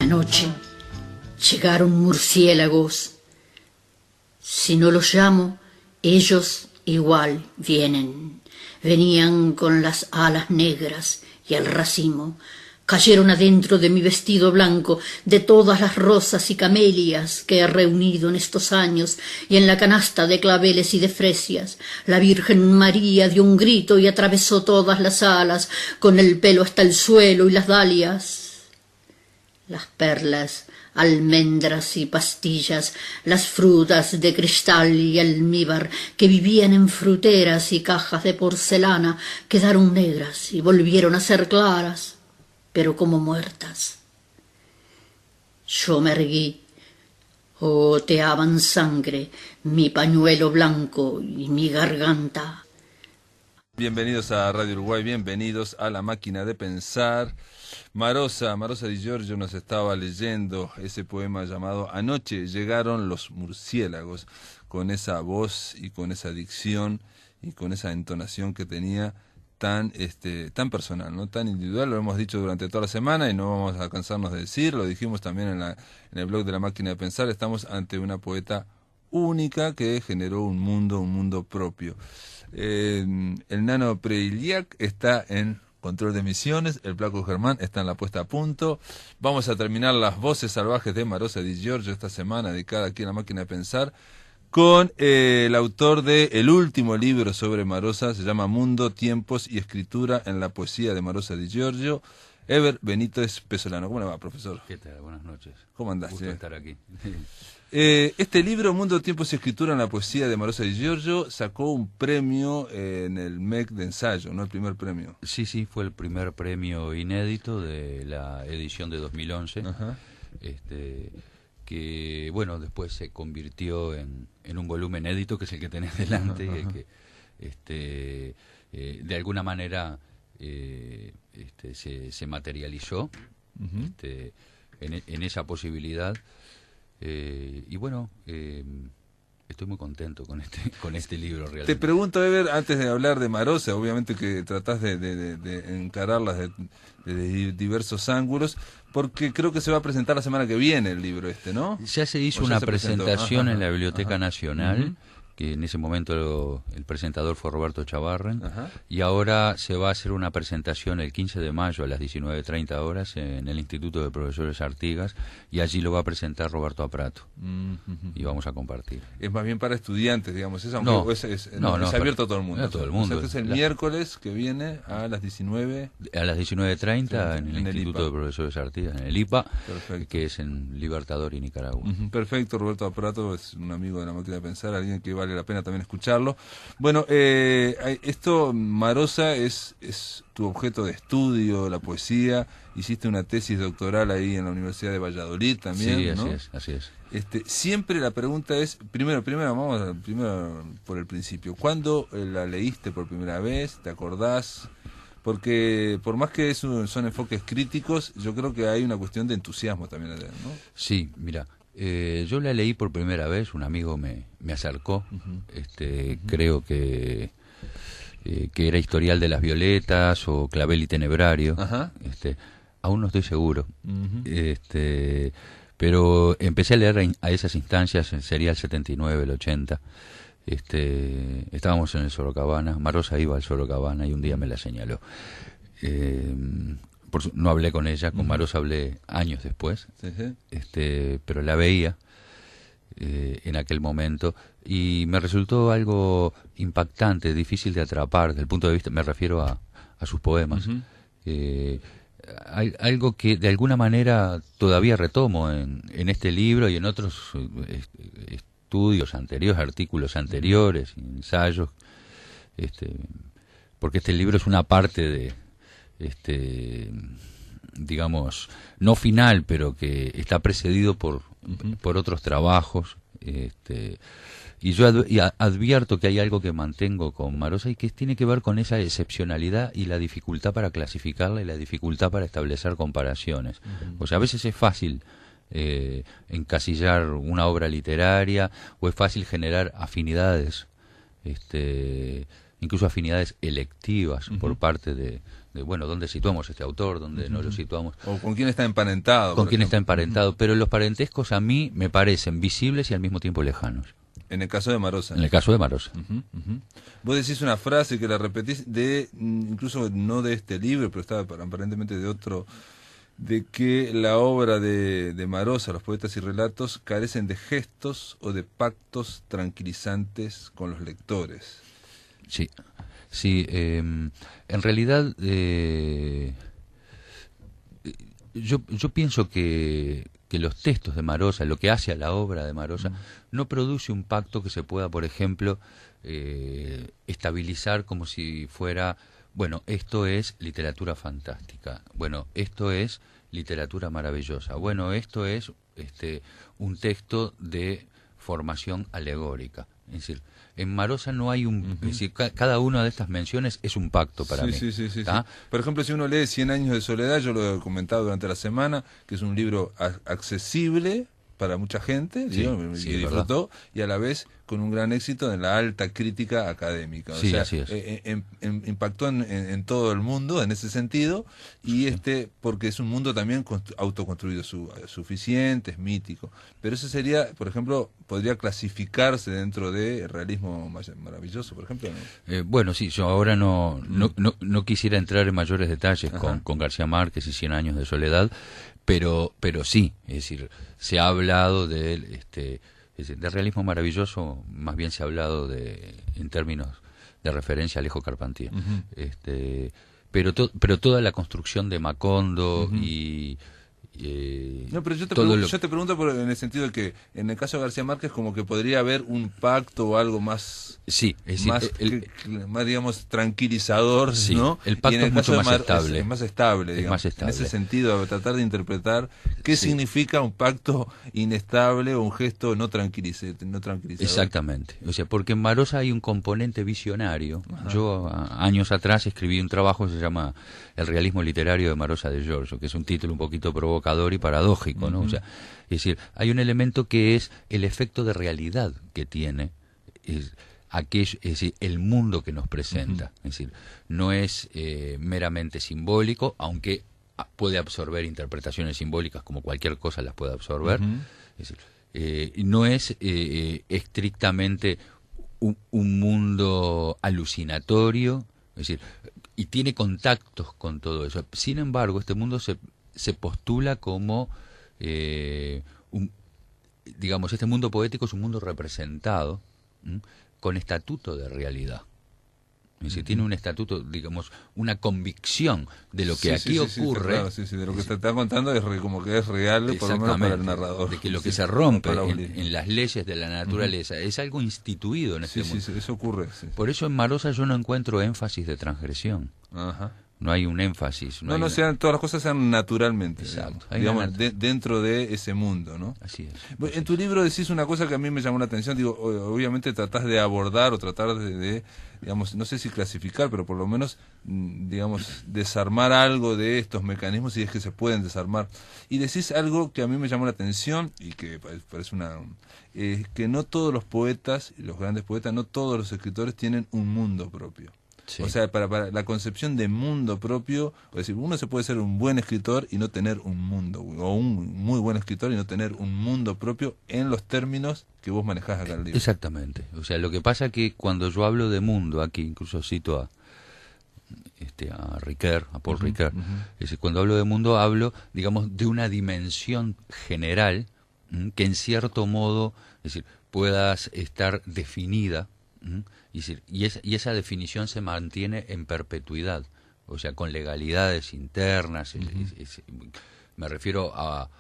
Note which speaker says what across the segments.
Speaker 1: Anoche llegaron murciélagos. Si no los llamo, ellos igual vienen. Venían con las alas negras y el racimo. Cayeron adentro de mi vestido blanco, de todas las rosas y camelias que he reunido en estos años, y en la canasta de claveles y de fresias. La Virgen María dio un grito y atravesó todas las alas, con el pelo hasta el suelo y las dalias. Las perlas, almendras y pastillas, las frutas de cristal y almíbar que vivían en fruteras y cajas de porcelana, quedaron negras y volvieron a ser claras, pero como muertas. Yo me erguí, goteaban sangre mi pañuelo blanco y mi garganta.
Speaker 2: Bienvenidos a Radio Uruguay, bienvenidos a La Máquina de Pensar. Marosa Di Giorgio nos estaba leyendo ese poema llamado Anoche llegaron los murciélagos, con esa voz y con esa dicción y con esa entonación que tenía tan personal, ¿no? Tan individual. Lo hemos dicho durante toda la semana y no vamos a cansarnos de decir, lo dijimos también en el blog de La Máquina de Pensar. Estamos ante una poeta única que generó un mundo propio. El Nano Preiliac está en control de emisiones, el Flaco Germán está en la puesta a punto. Vamos a terminar las voces salvajes de Marosa Di Giorgio esta semana, dedicada aquí a La Máquina de Pensar, con el autor de el último libro sobre Marosa. Se llama Mundo, Tiempos y Escritura en la Poesía de Marosa Di Giorgio, Eber Benítez Pesolano. ¿Cómo le va, profesor?
Speaker 3: ¿Qué tal? Buenas noches.
Speaker 2: ¿Cómo andás?
Speaker 3: Gusto estar aquí.
Speaker 2: Este libro, Mundo, Tiempos y Escritura en la Poesía de Marosa Di Giorgio, sacó un premio en el MEC de ensayo, ¿no? El primer premio.
Speaker 3: Sí, fue el primer premio inédito de la edición de 2011.
Speaker 2: Ajá.
Speaker 3: Que bueno, después se convirtió en un volumen inédito, que es el que tenés delante.
Speaker 2: Ajá.
Speaker 3: Que de alguna manera se materializó
Speaker 2: Uh-huh.
Speaker 3: en esa posibilidad. Y bueno, estoy muy contento con este libro realmente.
Speaker 2: Te pregunto, Eber, antes de hablar de Marosa, obviamente que tratás de encararlas de diversos ángulos, porque creo que se va a presentar la semana que viene el libro ¿no?
Speaker 3: Ya se hizo una presentación en la Biblioteca Nacional, que en ese momento el presentador fue Roberto Chavarren, y ahora se va a hacer una presentación el 15 de mayo a las 19:30 horas en el Instituto de Profesores Artigas, y allí lo va a presentar Roberto Aprato, y vamos a compartir.
Speaker 2: Es más bien para estudiantes, digamos, es abierto a todo el mundo.
Speaker 3: A todo el mundo.
Speaker 2: O sea, que es el miércoles que viene a las 19.
Speaker 3: A las 19:30 en el Instituto
Speaker 2: IPA
Speaker 3: de Profesores Artigas, en el IPA,
Speaker 2: Perfecto.
Speaker 3: Que es en Libertador y Nicaragua.
Speaker 2: Perfecto, Roberto Aprato es un amigo de La Máquina de Pensar, alguien que vale la pena también escucharlo. Bueno, esto, Marosa, es tu objeto de estudio, la poesía. Hiciste una tesis doctoral ahí en la Universidad de Valladolid también,
Speaker 3: sí,
Speaker 2: ¿no?
Speaker 3: Así es.
Speaker 2: Siempre la pregunta es, primero vamos por el principio. ¿Cuándo la leíste por primera vez? ¿Te acordás? Porque por más que son enfoques críticos, yo creo que hay una cuestión de entusiasmo también, ¿no?
Speaker 3: Sí, mira, yo la leí por primera vez, un amigo me acercó, creo que era Historial de las Violetas o Clavel y Tenebrario. Aún no estoy seguro. Pero empecé a leer a esas instancias, sería el 79, el 80. Estábamos en el Sorocabana, Marosa iba al Sorocabana y un día me la señaló. No hablé con ella, con Marosa hablé años después, pero la veía en aquel momento y me resultó algo impactante, difícil de atrapar desde el punto de vista, me refiero a sus poemas. Algo que de alguna manera todavía retomo en este libro y en otros estudios anteriores, artículos anteriores, ensayos, porque este libro es una parte de, digamos, no final, pero que está precedido por otros trabajos, y yo advierto que hay algo que mantengo con Marosa y que tiene que ver con esa excepcionalidad y la dificultad para clasificarla y la dificultad para establecer comparaciones. O sea, a veces es fácil encasillar una obra literaria, o es fácil generar afinidades, incluso afinidades electivas por parte de bueno, dónde situamos este autor, dónde no lo situamos.
Speaker 2: O con quién está emparentado.
Speaker 3: Con quién está emparentado, pero los parentescos a mí me parecen visibles y al mismo tiempo lejanos.
Speaker 2: En el caso de Marosa.
Speaker 3: En el caso de Marosa.
Speaker 2: Vos decís una frase que la repetís incluso no de este libro, pero estaba aparentemente de otro, de que la obra de Marosa, los poetas y relatos, carecen de gestos o de pactos tranquilizantes con los lectores.
Speaker 3: Sí, sí. En realidad, yo pienso que los textos de Marosa, lo que hace a la obra de Marosa, no produce un pacto que se pueda, por ejemplo, estabilizar como si fuera, bueno, esto es literatura fantástica, bueno, esto es literatura maravillosa, bueno, esto es un texto de formación alegórica. Es decir, en Marosa no hay un... Es decir, cada una de estas menciones es un pacto para mí.
Speaker 2: Sí. Por ejemplo, si uno lee 100 años de soledad, yo lo he comentado durante la semana, que es un libro accesible para mucha gente, digamos, que disfrutó, y a la vez con un gran éxito en la alta crítica académica. O sea,
Speaker 3: así es.
Speaker 2: Impactó en todo el mundo en ese sentido, y porque es un mundo también autoconstruido, suficiente, es mítico. Pero ese sería, por ejemplo, podría clasificarse dentro de realismo maravilloso, por ejemplo, ¿no?
Speaker 3: Bueno, sí, yo ahora no quisiera entrar en mayores detalles con García Márquez y 100 años de soledad, pero sí, es decir, se ha hablado de realismo maravilloso, más bien se ha hablado en términos de referencia a Alejo Carpentier. Pero toda la construcción de Macondo y
Speaker 2: no, pero yo te pregunto en el sentido de que en el caso de García Márquez como que podría haber un pacto o algo más,
Speaker 3: sí, es decir,
Speaker 2: más digamos tranquilizador,
Speaker 3: sí,
Speaker 2: ¿no?
Speaker 3: El pacto es mucho más estable.
Speaker 2: Es más estable, digamos.
Speaker 3: Más estable.
Speaker 2: En ese sentido, tratar de interpretar qué significa un pacto inestable o un gesto no tranquilizador.
Speaker 3: Exactamente. O sea, porque en Marosa hay un componente visionario. Yo años atrás escribí un trabajo que se llama El realismo literario de Marosa de Giorgio, que es un título un poquito provocador y paradójico, ¿no? O sea, es decir, hay un elemento que es el efecto de realidad que tiene es decir, el mundo que nos presenta. Es decir, no es meramente simbólico, aunque puede absorber interpretaciones simbólicas como cualquier cosa las puede absorber. Es decir, no es estrictamente un mundo alucinatorio, es decir, y tiene contactos con todo eso. Sin embargo, este mundo se postula como digamos, este mundo poético es un mundo representado con estatuto de realidad. Es decir, tiene un estatuto, digamos, una convicción de lo que aquí ocurre.
Speaker 2: De lo que te está contando es como que es real, por lo menos para el narrador.
Speaker 3: De que lo que se rompe en las leyes de la naturaleza es algo instituido en este mundo.
Speaker 2: Sí, eso ocurre.
Speaker 3: Por eso en Marosa yo no encuentro énfasis de transgresión. No hay un énfasis.
Speaker 2: Todas las cosas sean naturalmente.
Speaker 3: Exacto.
Speaker 2: Digamos, dentro de ese mundo, ¿no?
Speaker 3: Así es.
Speaker 2: En tu libro decís una cosa que a mí me llamó la atención. Digo, obviamente tratás de abordar o tratar de digamos, no sé si clasificar, pero por lo menos, digamos, desarmar algo de estos mecanismos, si es que se pueden desarmar. Y decís algo que a mí me llamó la atención y que parece que no todos los poetas, los grandes poetas, no todos los escritores tienen un mundo propio. Sí. O sea, para la concepción de mundo propio, es decir, uno se puede ser un buen escritor y no tener un mundo, o un muy buen escritor y no tener un mundo propio en los términos que vos manejás acá en el libro.
Speaker 3: Exactamente. O sea, lo que pasa que cuando yo hablo de mundo, aquí incluso cito a Ricoeur, a Paul Ricoeur, es decir, cuando hablo de mundo hablo, digamos, de una dimensión general que en cierto modo, es decir, puedas estar definida. Y esa definición se mantiene en perpetuidad, o sea, con legalidades internas. Me refiero a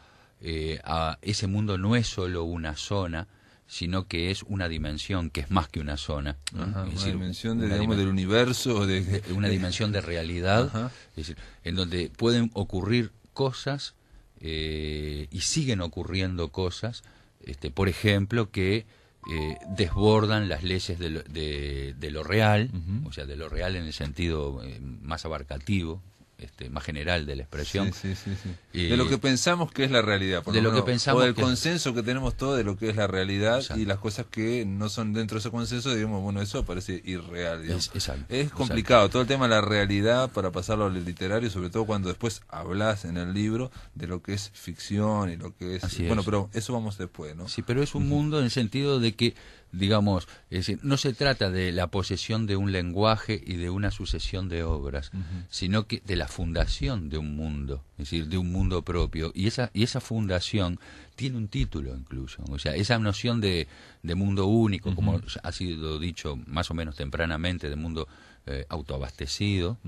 Speaker 3: ese mundo no es solo una zona, sino que es una dimensión, que es más que una zona.
Speaker 2: Es decir, una dimensión del universo.
Speaker 3: Una dimensión de realidad, es decir, en donde pueden ocurrir cosas y siguen ocurriendo cosas, por ejemplo, que desbordan las leyes de lo real, o sea, de lo real en el sentido más abarcativo, más general de la expresión.
Speaker 2: Sí. De lo que pensamos que es la realidad, por
Speaker 3: de lo
Speaker 2: menos,
Speaker 3: que pensamos
Speaker 2: o del
Speaker 3: que...
Speaker 2: consenso que tenemos todos de lo que es la realidad.
Speaker 3: Exacto.
Speaker 2: Y las cosas que no son dentro de ese consenso, digamos, bueno, eso parece irreal.
Speaker 3: Exacto.
Speaker 2: Es complicado todo el tema de la realidad para pasarlo al literario, sobre todo cuando después hablas en el libro de lo que es ficción y lo que es...
Speaker 3: Así
Speaker 2: bueno,
Speaker 3: es.
Speaker 2: pero eso vamos después, ¿no?
Speaker 3: Sí, pero es un mundo en el sentido de que, digamos, es decir, no se trata de la posesión de un lenguaje y de una sucesión de obras, sino que de la fundación de un mundo, es decir, de un mundo propio. Y esa fundación tiene un título incluso. O sea, esa noción de mundo único, como ha sido dicho más o menos tempranamente, de mundo autoabastecido,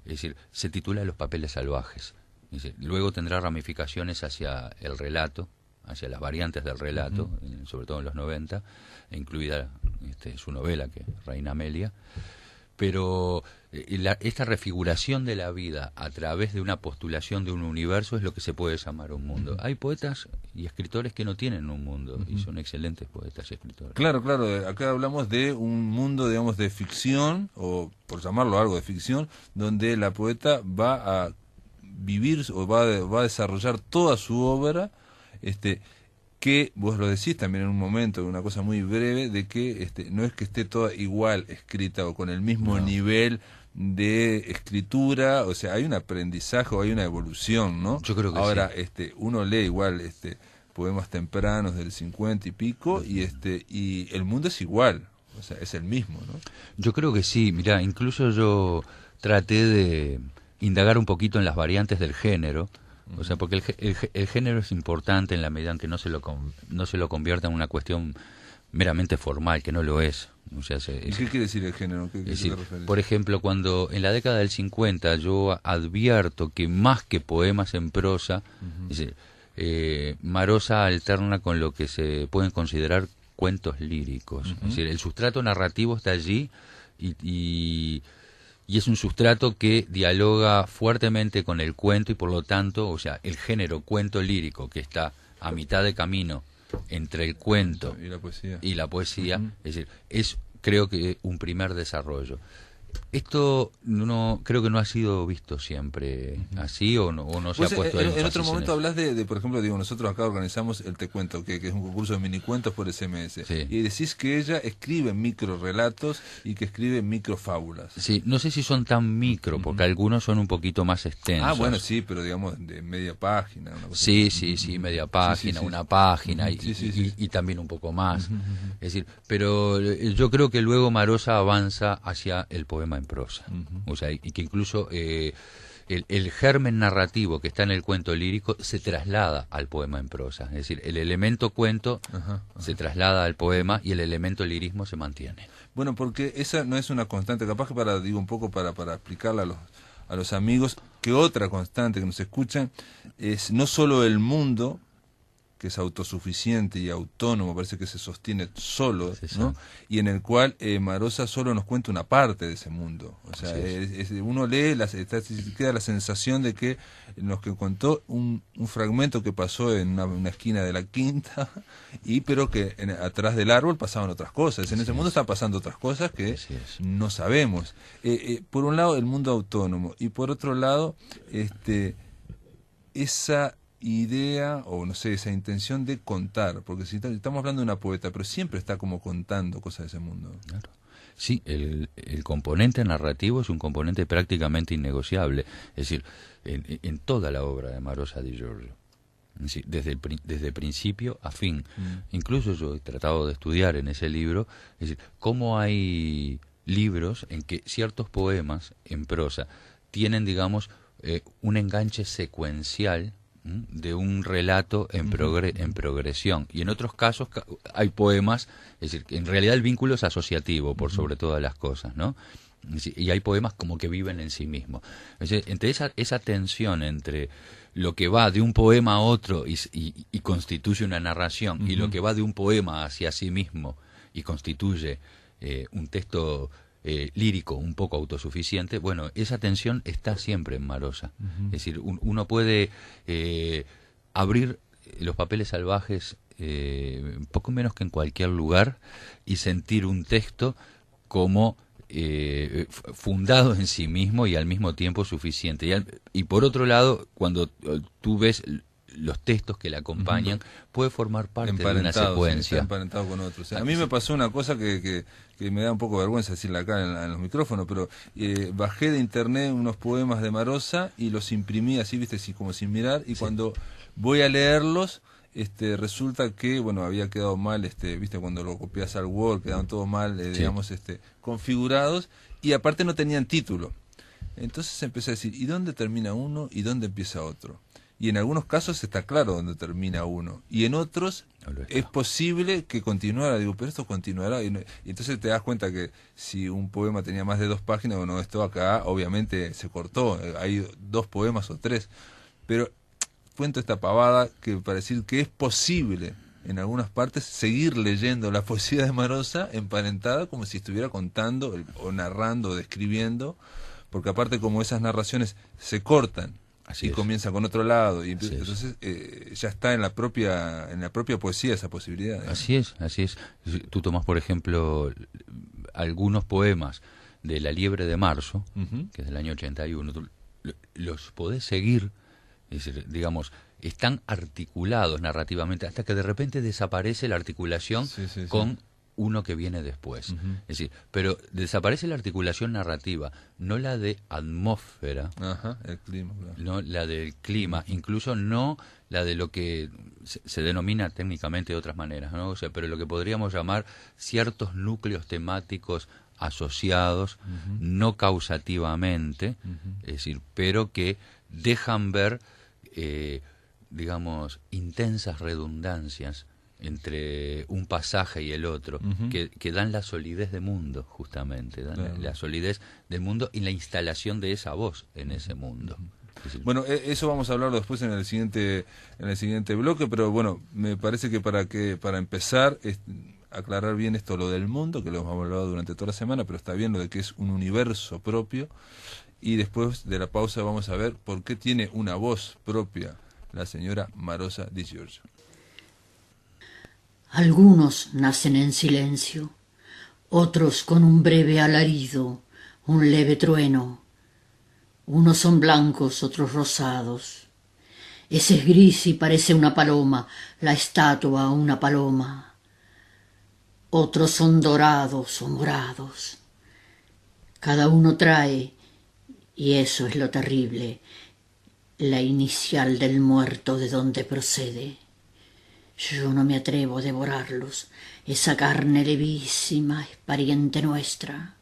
Speaker 3: es decir, se titula Los papeles salvajes. Es decir, luego tendrá ramificaciones hacia el relato, hacia las variantes del relato, sobre todo en los 90, incluida su novela, que Reina Amelia. Pero esta refiguración de la vida a través de una postulación de un universo es lo que se puede llamar un mundo. Hay poetas y escritores que no tienen un mundo y son excelentes poetas y escritores.
Speaker 2: Claro, acá hablamos de un mundo, digamos, de ficción, o por llamarlo algo de ficción, donde la poeta va a vivir o va a desarrollar toda su obra, que vos lo decís también en un momento, una cosa muy breve, de que no es que esté toda igual escrita o con el mismo nivel de escritura, o sea, hay un aprendizaje o hay una evolución, ¿no?
Speaker 3: Yo creo que
Speaker 2: ahora,
Speaker 3: sí.
Speaker 2: uno lee igual poemas tempranos del 50 y pico y el mundo es igual, o sea, es el mismo, ¿no?
Speaker 3: Yo creo que sí, mirá, incluso yo traté de indagar un poquito en las variantes del género. O sea, porque el género es importante en la medida en que no se lo convierta en una cuestión meramente formal, que no lo es. O sea,
Speaker 2: ¿Y qué quiere decir el género? ¿Qué
Speaker 3: decir,
Speaker 2: te refieres?
Speaker 3: por ejemplo, cuando en la década del 50 yo advierto que más que poemas en prosa, es decir, Marosa alterna con lo que se pueden considerar cuentos líricos. Es decir, el sustrato narrativo está allí y es un sustrato que dialoga fuertemente con el cuento y por lo tanto, o sea, el género cuento lírico que está a mitad de camino entre el cuento y la poesía, es decir, es creo que un primer desarrollo. Esto creo que no ha sido visto siempre así o no se
Speaker 2: Pues
Speaker 3: ha puesto
Speaker 2: en
Speaker 3: énfasis
Speaker 2: otro momento
Speaker 3: eso.
Speaker 2: hablas por ejemplo, digo, nosotros acá organizamos el Te Cuento, que es un concurso de minicuentos por SMS.
Speaker 3: Sí.
Speaker 2: Y decís que ella escribe microrelatos y que escribe microfábulas.
Speaker 3: Sí, no sé si son tan micro, porque algunos son un poquito más extensos.
Speaker 2: Ah, bueno, sí, pero digamos de media página. Una cosa
Speaker 3: Sí,
Speaker 2: así.
Speaker 3: sí, media página,
Speaker 2: sí.
Speaker 3: una página y también un poco más. Es decir, pero yo creo que luego Marosa avanza hacia el poema en prosa. O sea, y que incluso el germen narrativo que está en el cuento lírico se traslada al poema en prosa. Es decir, el elemento cuento se traslada al poema y el elemento lirismo se mantiene.
Speaker 2: Bueno, porque esa no es una constante, capaz que un poco para explicarla a los amigos, que otra constante que nos escuchan es no solo el mundo, que es autosuficiente y autónomo, parece que se sostiene solo, ¿no? Y en el cual Marosa solo nos cuenta una parte de ese mundo. O sea, uno lee, queda la sensación de que nos que contó un fragmento que pasó en una esquina de la quinta, pero que atrás del árbol pasaban otras cosas. En ese mundo están pasando otras cosas que no sabemos. Por un lado, el mundo autónomo, y por otro lado, esa idea, o no sé, esa intención de contar, porque si estamos hablando de una poeta, pero siempre está como contando cosas de ese mundo.
Speaker 3: Claro. Sí, el componente narrativo es un componente prácticamente innegociable, es decir, en toda la obra de Marosa di Giorgio, es decir, desde principio a fin. Incluso yo he tratado de estudiar en ese libro, es decir, cómo hay libros en que ciertos poemas en prosa tienen, digamos, un enganche secuencial de un relato en progresión, y en otros casos hay poemas, es decir, que en realidad el vínculo es asociativo por sobre todas las cosas, ¿no? Y hay poemas como que viven en sí mismos. Es decir, entre esa tensión entre lo que va de un poema a otro y constituye una narración, y lo que va de un poema hacia sí mismo y constituye un texto lírico un poco autosuficiente, bueno, esa tensión está siempre en Marosa. Es decir, uno puede abrir Los papeles salvajes poco menos que en cualquier lugar y sentir un texto como fundado en sí mismo y al mismo tiempo suficiente. Y por otro lado, cuando tú ves los textos que le acompañan, puede formar parte de una secuencia.
Speaker 2: Sí, está emparentado con otros. O sea, a mí me pasó una cosa que me da un poco de vergüenza decirla acá en los micrófonos, pero bajé de internet unos poemas de Marosa y los imprimí así, viste, como sin mirar, y cuando voy a leerlos, resulta que, bueno, había quedado mal, viste, cuando lo copias al Word, quedaban todos mal, digamos, configurados, y aparte no tenían título. Entonces empecé a decir, ¿y dónde termina uno y dónde empieza otro? Y en algunos casos está claro dónde termina uno, y en otros es posible que continuara. Digo, pero esto continuará. Y entonces te das cuenta que si un poema tenía más de 2 páginas, bueno, esto acá obviamente se cortó, hay 2 poemas o 3, pero cuento esta pavada que para decir que es posible en algunas partes seguir leyendo la poesía de Marosa emparentada como si estuviera contando o narrando o describiendo, porque aparte como esas narraciones se cortan, así comienza con otro lado, y entonces ya está en la propia poesía esa posibilidad, ¿eh?
Speaker 3: Así es. Tú tomas, por ejemplo, algunos poemas de La Liebre de Marzo, que es del año 81, tú los podés seguir, es decir, digamos, están articulados narrativamente, hasta que de repente desaparece la articulación con uno que viene después. Es decir, pero desaparece la articulación narrativa, no la de atmósfera,
Speaker 2: el clima, claro.
Speaker 3: No la del clima, incluso no la de lo que se denomina técnicamente de otras maneras, ¿no? O sea, pero lo que podríamos llamar ciertos núcleos temáticos asociados, no causativamente, es decir, pero que dejan ver, digamos, intensas redundancias entre un pasaje y el otro, que dan la solidez del mundo, justamente, dan la solidez del mundo y la instalación de esa voz en ese mundo.
Speaker 2: Bueno, eso vamos a hablarlo después en el siguiente bloque, pero bueno, me parece que para empezar, aclarar bien esto, lo del mundo, que lo hemos hablado durante toda la semana, pero está bien lo de que es un universo propio, y después de la pausa vamos a ver por qué tiene una voz propia la señora Marosa Di Giorgio.
Speaker 1: Algunos nacen en silencio, otros con un breve alarido, un leve trueno. Unos son blancos, otros rosados. Ese es gris y parece una paloma, la estatua una paloma. Otros son dorados o morados. Cada uno trae, y eso es lo terrible, la inicial del muerto de donde procede. Yo no me atrevo a devorarlos, esa carne levísima es pariente nuestra.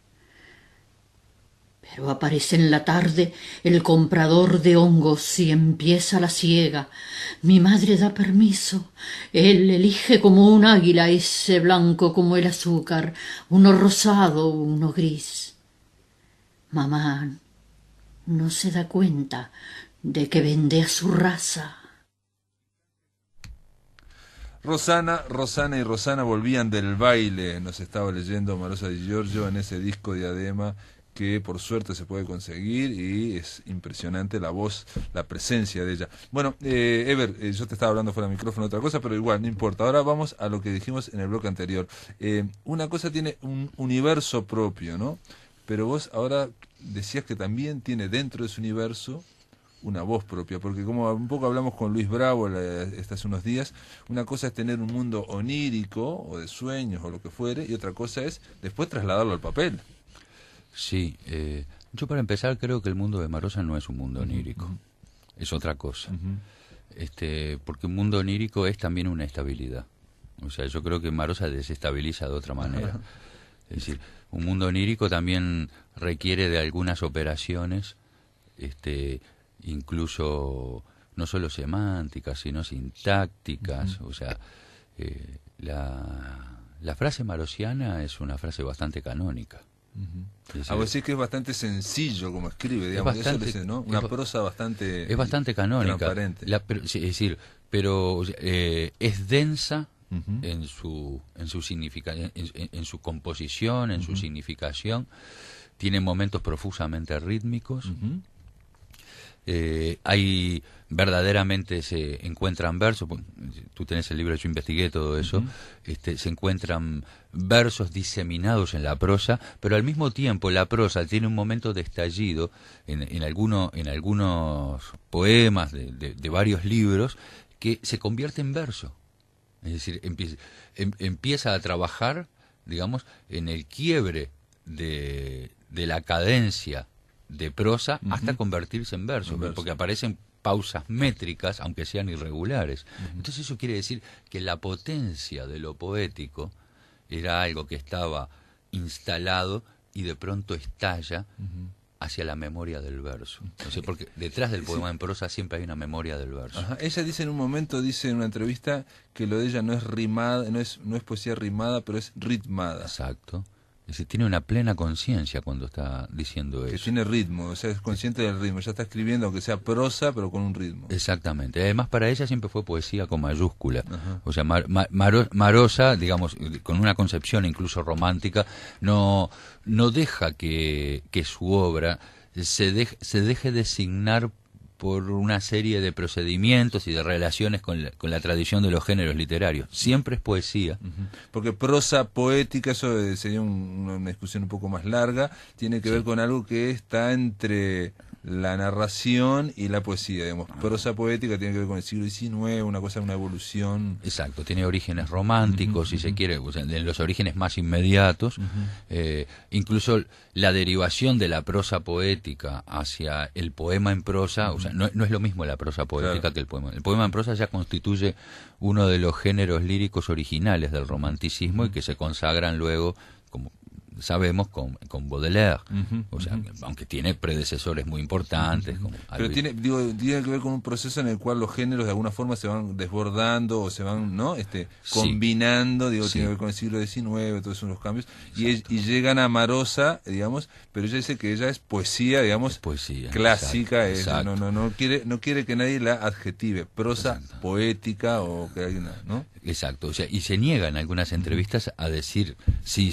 Speaker 1: Pero aparece en la tarde el comprador de hongos y empieza la siega. Mi madre da permiso, él elige como un águila, ese blanco como el azúcar, uno rosado, uno gris. Mamá no se da cuenta de que vende a su raza.
Speaker 2: Rosana y Rosana volvían del baile, nos estaba leyendo Marosa Di Giorgio en ese disco Diadema, que por suerte se puede conseguir, y es impresionante la voz, la presencia de ella. Bueno, Ever, yo te estaba hablando fuera del micrófono otra cosa, pero igual, no importa. Ahora vamos a lo que dijimos en el bloque anterior. Una cosa tiene un universo propio, ¿no? Pero vos ahora decías que también tiene dentro de su universo una voz propia, porque como un poco hablamos con Luis Bravo hace unos días, una cosa es tener un mundo onírico o de sueños o lo que fuere, y otra cosa es después trasladarlo al papel.
Speaker 3: Sí, yo para empezar creo que el mundo de Marosa no es un mundo onírico, es otra cosa, porque un mundo onírico es también una estabilidad. O sea, yo creo que Marosa desestabiliza de otra manera. Es decir, un mundo onírico también requiere de algunas operaciones, incluso no solo semánticas, sino sintácticas. O sea, la frase marosiana es una frase bastante canónica.
Speaker 2: A vos decís que es bastante sencillo como escribe, digamos, eso le dice, ¿no? Una prosa bastante...
Speaker 3: Es bastante canónica.
Speaker 2: Transparente.
Speaker 3: Pero es densa en su en su composición, en su significación. Tiene momentos profusamente rítmicos. Hay verdaderamente se encuentran versos, tú tenés el libro, yo investigué todo eso, se encuentran versos diseminados en la prosa, pero al mismo tiempo la prosa tiene un momento de estallido en algunos poemas de varios libros que se convierte en verso. Es decir, empieza a trabajar, digamos, en el quiebre de la cadencia de prosa hasta convertirse en verso, porque aparecen pausas métricas, aunque sean irregulares. Entonces eso quiere decir que la potencia de lo poético era algo que estaba instalado y de pronto estalla hacia la memoria del verso. Entonces, porque detrás del poema en prosa siempre hay una memoria del verso.
Speaker 2: Ajá. Ella dice en un momento, dice en una entrevista, que lo de ella no es rimada, no es poesía rimada, pero es ritmada.
Speaker 3: Exacto. Es decir, tiene una plena conciencia cuando está diciendo
Speaker 2: que
Speaker 3: eso.
Speaker 2: Tiene ritmo, o sea, es consciente del ritmo. Ya está escribiendo, aunque sea prosa, pero con un ritmo.
Speaker 3: Exactamente. Además, para ella siempre fue poesía con mayúscula. O sea, Marosa, digamos, con una concepción incluso romántica, no deja que su obra se deje designar por una serie de procedimientos y de relaciones con la tradición de los géneros literarios. Siempre es poesía.
Speaker 2: Porque prosa poética, eso sería una discusión un poco más larga, tiene que ver con algo que está entre la narración y la poesía, digamos. Prosa poética tiene que ver con el siglo XIX, una cosa, una evolución.
Speaker 3: Exacto, tiene orígenes románticos, si se quiere, o sea, de los orígenes más inmediatos. Incluso la derivación de la prosa poética hacia el poema en prosa, o sea, no es lo mismo la prosa poética que el poema. El poema en prosa ya constituye uno de los géneros líricos originales del romanticismo y que se consagran luego, como sabemos, con Baudelaire, o sea, aunque tiene predecesores muy importantes.
Speaker 2: Pero tiene que ver con un proceso en el cual los géneros de alguna forma se van desbordando o se van, ¿no? Combinando, tiene que ver con el siglo XIX, todos esos cambios, y llegan a Marosa, digamos, pero ella dice que ella es poesía, digamos,
Speaker 3: poesía,
Speaker 2: clásica,
Speaker 3: exacto.
Speaker 2: No quiere que nadie la adjetive, prosa poética o que alguien, ¿no?
Speaker 3: Exacto, o sea, y se niega en algunas entrevistas a decir sí,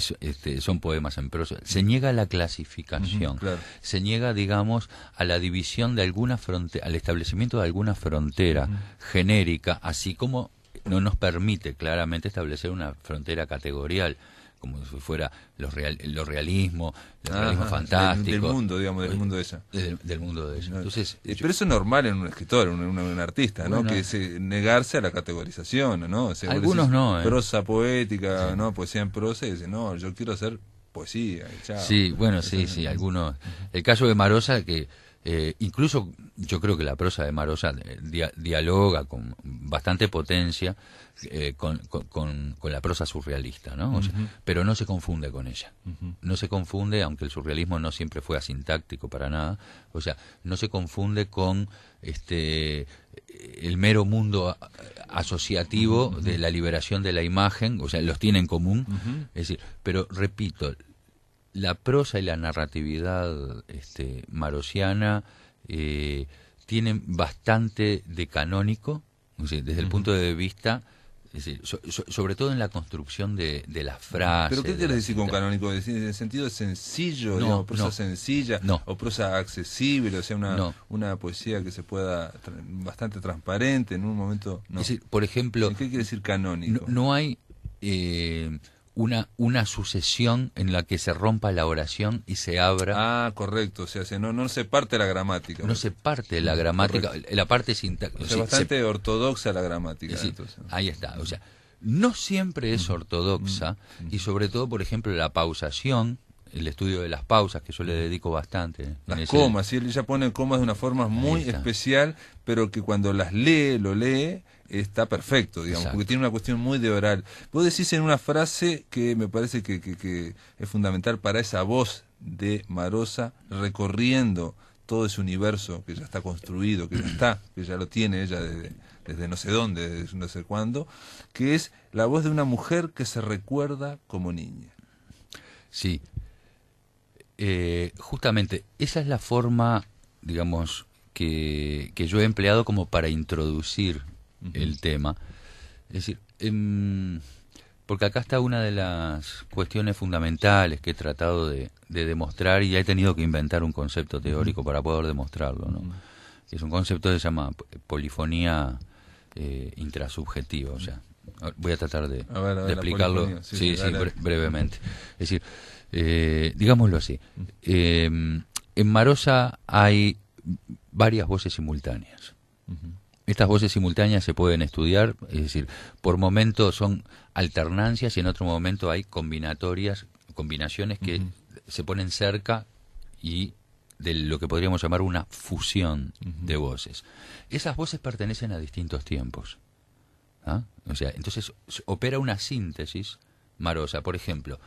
Speaker 3: son poemas en prosa. Se niega a la clasificación, se niega, digamos, a la división de alguna frontera, al establecimiento de alguna frontera genérica, así como no nos permite claramente establecer una frontera categorial, como si fuera los realismo fantástico.
Speaker 2: Del mundo, digamos, del mundo de ella.
Speaker 3: Del mundo de ella. Entonces,
Speaker 2: pero eso es normal en un escritor, en un artista, ¿no? Que es negarse a la categorización, ¿no? O sea,
Speaker 3: algunos no.
Speaker 2: Prosa poética, ¿no? Poesía en prosa, y dice, no, yo quiero hacer poesía. Chao.
Speaker 3: Sí, bueno, sí, algunos. El caso de Marosa, que incluso yo creo que la prosa de Marosa dialoga con bastante potencia con la prosa surrealista, ¿no? O sea, pero no se confunde con ella. No se confunde, aunque el surrealismo no siempre fue asintáctico para nada. O sea, no se confunde con el mero mundo asociativo de la liberación de la imagen. O sea, los tiene en común. Es decir, pero repito, la prosa y la narratividad marosiana tienen bastante de canónico, o sea, desde el punto de vista, es decir, sobre todo en la construcción de las frases.
Speaker 2: ¿Pero qué quieres decir con canónico? ¿En el sentido sencillo, digamos, prosa sencilla o prosa accesible, o sea, una poesía que se pueda, bastante transparente en un momento? No.
Speaker 3: Es decir, por ejemplo,
Speaker 2: ¿qué quiere decir canónico?
Speaker 3: No hay una sucesión en la que se rompa la oración y se abra.
Speaker 2: Correcto, o sea, no se parte la gramática.
Speaker 3: No se parte la gramática, la parte sintáctica.
Speaker 2: O sea, bastante ortodoxa la gramática. Entonces.
Speaker 3: Ahí está, o sea, no siempre es ortodoxa, y sobre todo, por ejemplo, la pausación, el estudio de las pausas, que yo le dedico bastante.
Speaker 2: Las comas, sí, ella pone comas de una forma muy especial, pero que cuando lo lee, está perfecto, digamos, porque tiene una cuestión muy de oral. Vos decís en una frase que me parece que es fundamental para esa voz de Marosa, recorriendo todo ese universo que ya está construido, que ya lo tiene ella desde no sé dónde, desde no sé cuándo, que es la voz de una mujer que se recuerda como niña.
Speaker 3: Sí. Justamente, esa es la forma, digamos, que yo he empleado como para introducir el tema. Es decir, porque acá está una de las cuestiones fundamentales que he tratado de demostrar, y he tenido que inventar un concepto teórico para poder demostrarlo, ¿no? Es un concepto que se llama polifonía intrasubjetiva, o sea, voy a tratar de explicarlo brevemente. Es decir, digámoslo así, en Marosa hay varias voces simultáneas. Estas voces simultáneas se pueden estudiar, es decir, por momentos son alternancias y en otro momento hay combinaciones que se ponen cerca y de lo que podríamos llamar una fusión de voces. Esas voces pertenecen a distintos tiempos. ¿Ah? O sea, entonces opera una síntesis Marosa. Por ejemplo,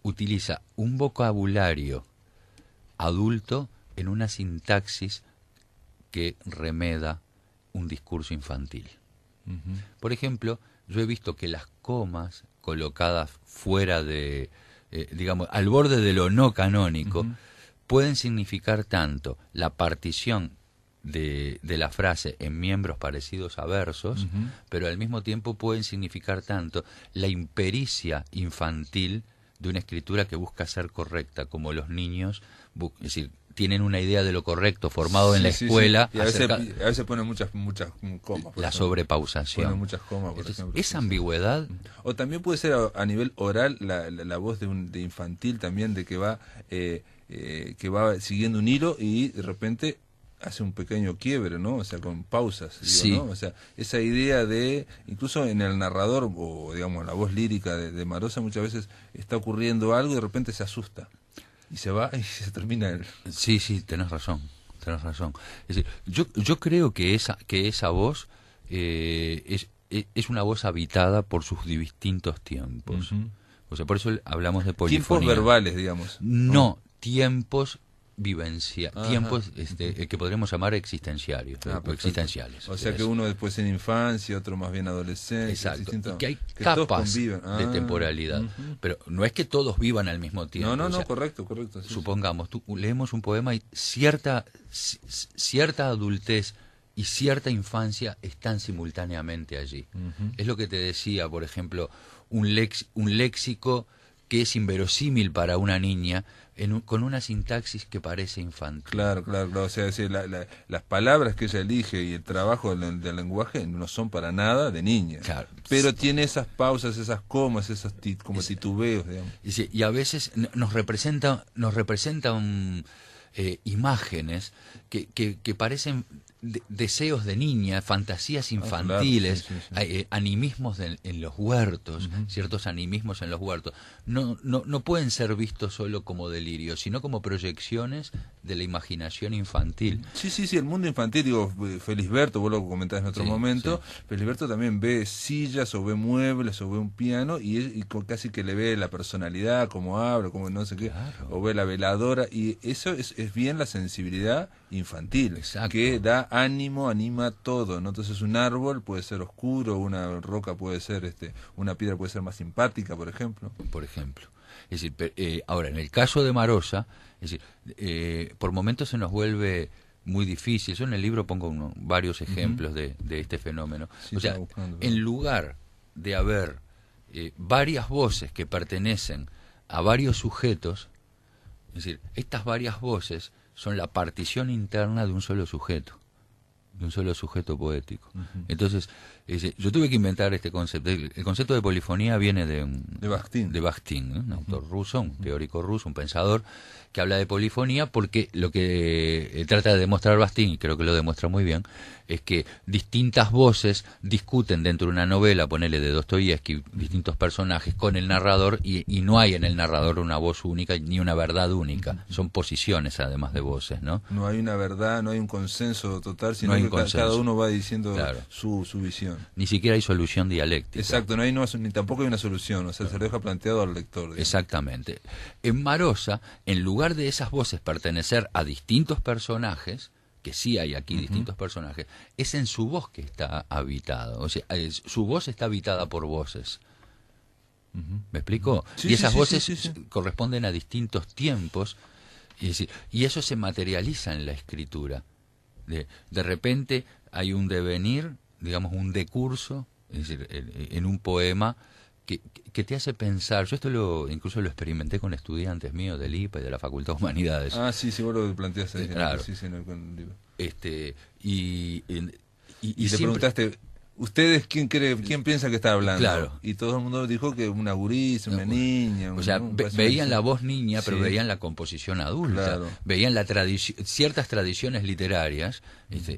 Speaker 3: utiliza un vocabulario adulto en una sintaxis que remeda un discurso infantil. Por ejemplo, yo he visto que las comas colocadas fuera de, digamos, al borde de lo no canónico, pueden significar tanto la partición de la frase en miembros parecidos a versos, pero al mismo tiempo pueden significar tanto la impericia infantil de una escritura que busca ser correcta, como los niños, es decir, tienen una idea de lo correcto formado en la escuela.
Speaker 2: Sí. Y a veces ponen muchas comas.
Speaker 3: La sobrepausación.
Speaker 2: Ponen muchas comas, por
Speaker 3: Entonces,
Speaker 2: ejemplo.
Speaker 3: esa ambigüedad...
Speaker 2: O también puede ser a nivel oral la voz de infantil también, de que va siguiendo un hilo y de repente hace un pequeño quiebre, ¿no? O sea, con pausas, ¿no? O sea, esa idea de, incluso en el narrador, o digamos, la voz lírica de Marosa, muchas veces está ocurriendo algo y de repente se asusta. Y se va y se termina el...
Speaker 3: Sí, tenés razón. Es decir, yo creo que esa voz es una voz habitada por sus distintos tiempos. O sea, por eso hablamos de polifonía.
Speaker 2: Tiempos verbales, digamos.
Speaker 3: No, tiempos tiempos que podríamos llamar existenciarios. Existenciales.
Speaker 2: O sea que uno después en infancia, otro más bien adolescente.
Speaker 3: Exacto. Que hay capas de temporalidad. Pero no es que todos vivan al mismo tiempo.
Speaker 2: No, correcto. Sí,
Speaker 3: supongamos, leemos un poema y cierta adultez y cierta infancia están simultáneamente allí. Es lo que te decía, por ejemplo, un léxico que es inverosímil para una niña, con una sintaxis que parece infantil.
Speaker 2: Claro. O sea, las palabras que ella elige y el trabajo del lenguaje no son para nada de niña.
Speaker 3: Claro.
Speaker 2: Pero tiene esas pausas, esas comas, esos como titubeos, digamos.
Speaker 3: Y a veces nos representan imágenes que parecen deseos de niña, fantasías infantiles,
Speaker 2: claro, sí.
Speaker 3: Animismos en los huertos, ciertos animismos en los huertos. No pueden ser vistos solo como delirios, sino como proyecciones de la imaginación infantil.
Speaker 2: Sí, el mundo infantil, digo, Felisberto, vos lo comentás en otro momento, Felisberto también ve sillas o ve muebles o ve un piano y casi que le ve la personalidad, cómo habla, cómo no sé qué, o ve la veladora, y eso es bien la sensibilidad infantil. Exacto. Que da ánimo, anima todo, ¿no? Entonces un árbol puede ser oscuro, una roca puede ser, una piedra puede ser más simpática, por ejemplo.
Speaker 3: Es decir, ahora, en el caso de Marosa, es decir, por momentos se nos vuelve muy difícil. Yo en el libro pongo varios ejemplos de este fenómeno.
Speaker 2: Sí,
Speaker 3: o sea, en lugar de haber varias voces que pertenecen a varios sujetos, es decir, estas varias voces son la partición interna de un solo sujeto poético. Entonces, yo tuve que inventar este concepto. El concepto de polifonía viene de Bakhtin, ¿no? Un autor ruso, un teórico ruso, un pensador que habla de polifonía, porque lo que trata de demostrar Bakhtin, y creo que lo demuestra muy bien, es que distintas voces discuten dentro de una novela, ponele de Dostoyevsky, distintos personajes con el narrador, y no hay en el narrador una voz única ni una verdad única. Son posiciones además de voces, ¿no?
Speaker 2: No hay una verdad, no hay un consenso total, sino que cada uno va diciendo su visión.
Speaker 3: Ni siquiera hay solución dialéctica.
Speaker 2: Exacto, ni tampoco hay una solución, o sea, se lo deja planteado al lector. Digamos.
Speaker 3: Exactamente. En Marosa, en lugar de esas voces pertenecer a distintos personajes, que sí hay aquí distintos personajes, es en su voz que está habitado. O sea, su voz está habitada por voces. ¿Me explico?
Speaker 2: Sí,
Speaker 3: y esas voces corresponden a distintos tiempos, y eso se materializa en la escritura. De repente hay un devenir, digamos un decurso, es decir, en un poema que te hace pensar. Yo esto incluso lo experimenté con estudiantes míos del IPA y de la Facultad de Humanidades.
Speaker 2: Sí, vos lo planteaste.
Speaker 3: Claro.
Speaker 2: Sí, con el libro. Y le preguntaste, ¿ustedes quién piensa que está hablando?
Speaker 3: Claro.
Speaker 2: Y todo el mundo dijo que una gurisa, una niña.
Speaker 3: O sea, veían la voz niña, pero veían la composición adulta.
Speaker 2: Claro.
Speaker 3: Veían ciertas tradiciones literarias,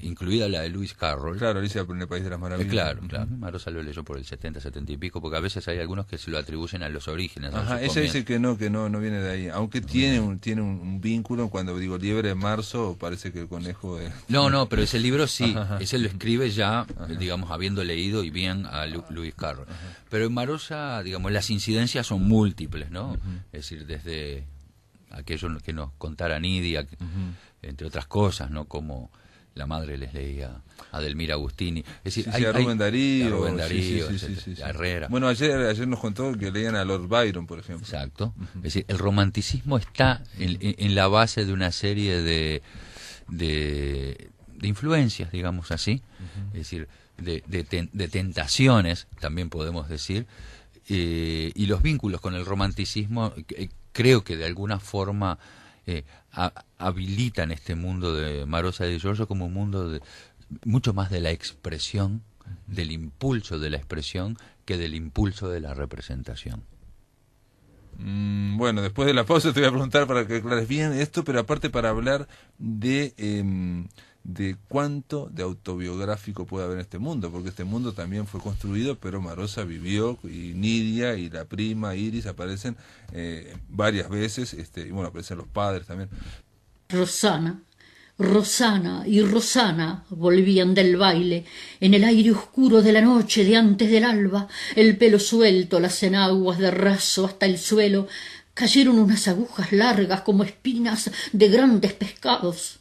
Speaker 3: incluida la de Lewis Carroll.
Speaker 2: Claro, Alicia en el País de las Maravillas.
Speaker 3: Claro. Marosa lo leyó por el 70 y pico, porque a veces hay algunos que se lo atribuyen a los orígenes.
Speaker 2: Ajá, ella dice que no viene de ahí. Aunque tiene un vínculo, cuando digo Liebre de Marzo, parece que el conejo...
Speaker 3: No, pero ese libro sí, ese lo escribe ya, digamos, habiendo leído y bien a Lewis Carroll. Pero en Marosa, digamos, las incidencias son múltiples, ¿no? Es decir, desde aquello que nos contara Nidia, entre otras cosas, ¿no? Como la madre les leía a Delmira Agustini. Es decir,
Speaker 2: a Rubén Darío,
Speaker 3: a Herrera.
Speaker 2: Bueno, ayer nos contó que leían a Lord Byron, por ejemplo.
Speaker 3: Exacto. Es decir, el romanticismo está en la base de una serie de influencias, digamos así. Es decir, de tentaciones, también podemos decir, y los vínculos con el romanticismo creo que de alguna forma habilitan este mundo de Marosa de Giorgio como un mundo mucho más de la expresión, del impulso de la expresión, que del impulso de la representación.
Speaker 2: Bueno, después de la pausa te voy a preguntar para que aclares bien esto, pero aparte para hablar de cuánto de autobiográfico puede haber en este mundo, porque este mundo también fue construido, pero Marosa vivió, y Nidia y la prima Iris aparecen varias veces, y bueno, aparecen los padres también.
Speaker 1: Rosana y Rosana volvían del baile, en el aire oscuro de la noche de antes del alba, el pelo suelto, las enaguas de raso hasta el suelo, cayeron unas agujas largas como espinas de grandes pescados.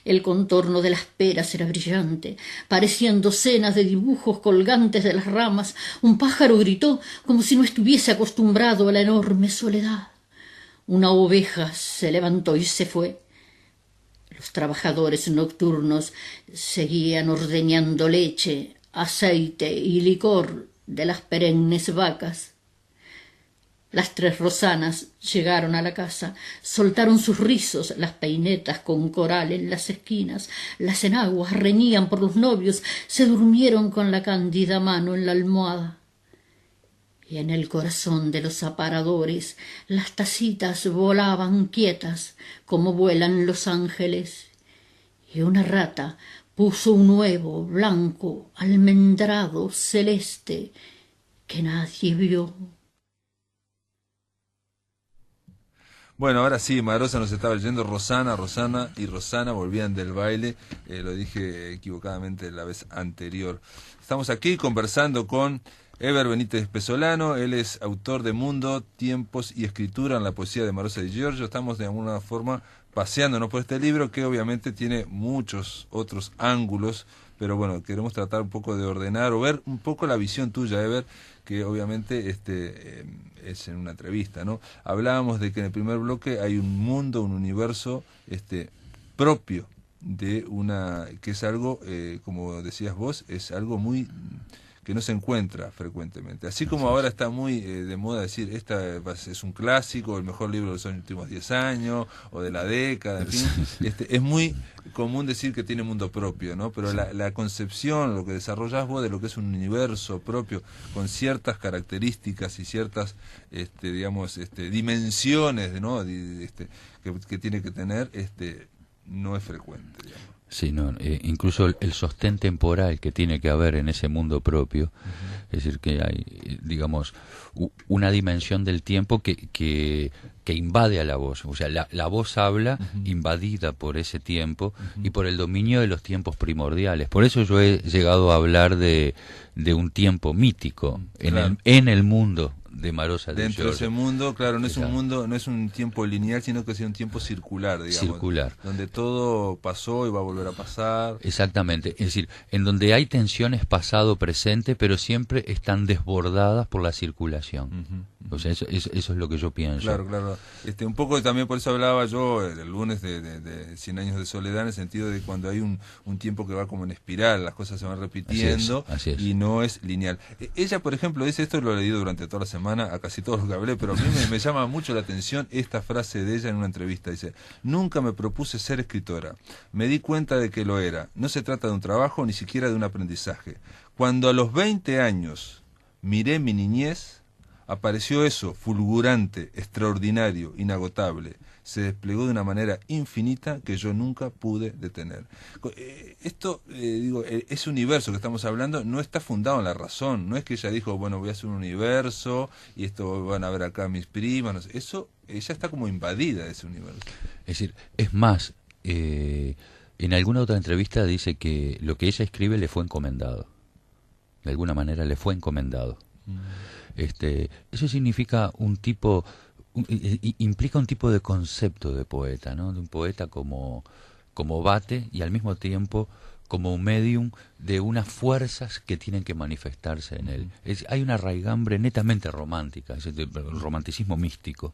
Speaker 1: El contorno de las peras era brillante, parecían docenas de dibujos colgantes de las ramas. Un pájaro gritó como si no estuviese acostumbrado a la enorme soledad. Una oveja se levantó y se fue. Los trabajadores nocturnos seguían ordeñando leche, aceite y licor de las perennes vacas. Las tres Rosanas llegaron a la casa, soltaron sus rizos, las peinetas con coral en las esquinas, las enaguas reñían por los novios, se durmieron con la cándida mano en la almohada. Y en el corazón de los aparadores las tacitas volaban quietas como vuelan los ángeles, y una rata puso un huevo blanco, almendrado, celeste, que nadie vio.
Speaker 2: Bueno, ahora sí, Marosa nos estaba leyendo. Rosana volvían del baile. Lo dije equivocadamente la vez anterior. Estamos aquí conversando con Eber Benítez Pesolano. Él es autor de Mundo, Tiempos y Escritura en la poesía de Marosa de Giorgio. Estamos de alguna forma paseándonos por este libro que obviamente tiene muchos otros ángulos, pero bueno, queremos tratar un poco de ordenar o ver un poco la visión tuya, Eber, que obviamente es en una entrevista, ¿no? Hablábamos de que en el primer bloque hay un mundo, un universo propio de que es algo, como decías vos, es algo muy que no se encuentra frecuentemente. Así como ahora está muy de moda decir, esta es un clásico, el mejor libro de los últimos 10 años, o de la década, en fin. Es muy común decir que tiene mundo propio, ¿no? Pero la concepción, lo que desarrollás vos de lo que es un universo propio, con ciertas características y ciertas, digamos, dimensiones, ¿no? Que tiene que tener, no es frecuente, digamos.
Speaker 3: Sí, no, incluso el sostén temporal que tiene que haber en ese mundo propio, es decir, que hay, digamos, una dimensión del tiempo que invade a la voz, o sea, la voz habla invadida por ese tiempo y por el dominio de los tiempos primordiales. Por eso yo he llegado a hablar de un tiempo mítico en el mundo de Marosa de
Speaker 2: Dentro
Speaker 3: Giorgio.
Speaker 2: De ese mundo, claro, no es un mundo, no es un tiempo lineal, sino que es un tiempo circular, digamos.
Speaker 3: Circular.
Speaker 2: Donde todo pasó y va a volver a pasar.
Speaker 3: Exactamente, es decir, en donde hay tensiones pasado-presente, pero siempre están desbordadas por la circulación. O sea, eso es lo que yo pienso.
Speaker 2: Claro, claro. Un poco también por eso hablaba yo el lunes de 100 años de soledad, en el sentido de cuando hay un tiempo que va como en espiral, las cosas se van repitiendo
Speaker 3: así es.
Speaker 2: Y no es lineal. Ella, por ejemplo, dice, esto lo he leído durante toda la semana, a casi todo lo que hablé, pero a mí me llama mucho la atención esta frase de ella en una entrevista. Dice, nunca me propuse ser escritora. Me di cuenta de que lo era. No se trata de un trabajo, ni siquiera de un aprendizaje. Cuando a los 20 años miré mi niñez, apareció eso, fulgurante, extraordinario, inagotable. Se desplegó de una manera infinita que yo nunca pude detener. Ese universo que estamos hablando no está fundado en la razón. No es que ella dijo, bueno, voy a hacer un universo y esto van a ver acá mis primas. No sé. Eso, ella está como invadida de ese universo.
Speaker 3: Es decir, es más, en alguna otra entrevista dice que lo que ella escribe le fue encomendado. De alguna manera le fue encomendado. Eso significa implica un tipo de concepto de poeta, ¿no? De un poeta como bate y al mismo tiempo como un medium de unas fuerzas que tienen que manifestarse en él. Hay una raigambre netamente romántica, es el romanticismo místico.